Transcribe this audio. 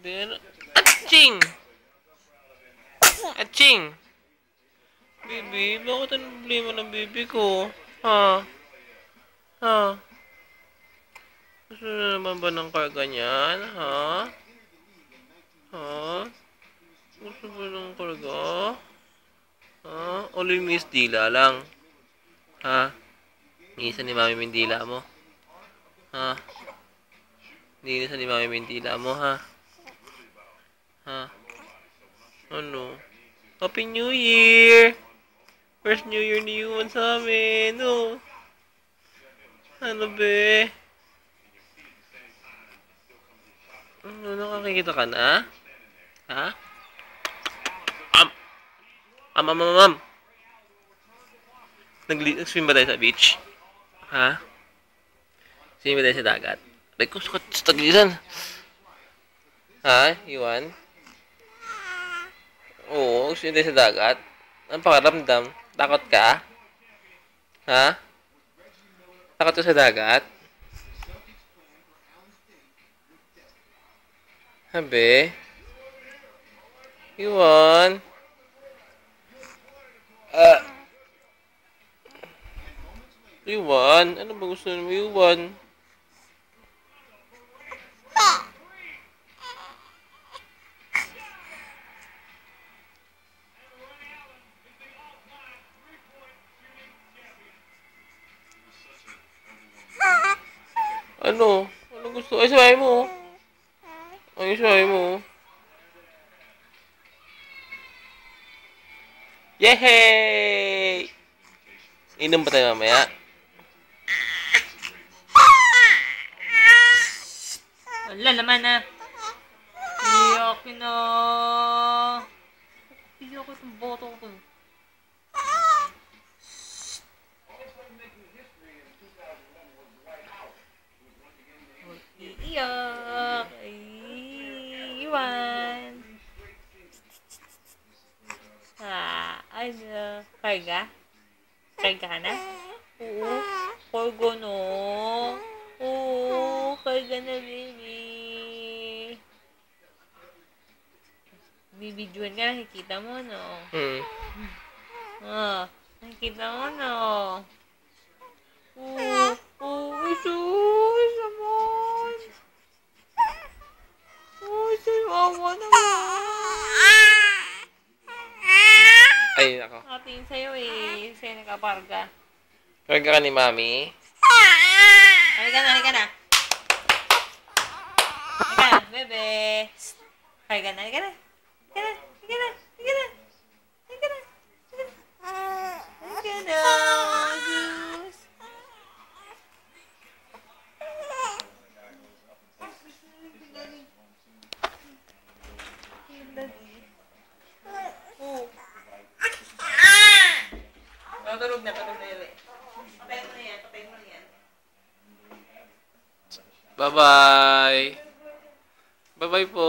Pero, aching! Aching! Baby, bakit ang problema ng baby ko? Ha? Ha? Gusto na naman ba ng karga niyan? Ha? Ha? Gusto ba ng karga? Ha? O linis dila lang? Ha? Linisan ni Mami Mindila mo? Ha? Linisan ni Mami Mindila mo, ha? Ha? Ano? Happy New Year! First New Year ni Yuan sa amin, oh. Ano be? Ano, nakakikita ka na? Ha? Am! Am! Nag-swim ba tayo sa beach? Ha? Swim ba tayo sa dagat? Ay ko, sa taglisan. Ha? Yuan? Oo, swim tayo sa dagat. Ang pakaramdam? Takot ka? Ha? Takot ka sa dagat? Habi? Yuan? Yuan? Ano ba gusto mo, Yuan? Ano? Ano gusto? Ay, sabay mo. Ay, sabay mo. Yehey! Inom ba tayo mamaya? Wala naman na. Iyak na. Iyak itong boto ko. Iyak. Ay, iwan. Ano? Karga? Karga ka na? Oo. Karga no. Oo. Karga na, baby. Bibidyoan ka, nakikita mo, no? Nakikita mo, no? Oo. Isus naman. Isus, awa naman. Ay, nako. Nakatingin sa'yo eh. Sa'yo nakaparga. Karga ka ni Mami? Halika na, halika na. Halika na, bebe. Halika na, halika na. Halika na, halika na, halika na. Halika na. Halika na, Gus. Tulog na yun. Patayin mo na yan, patayin mo na yan. Bye-bye! Bye-bye po!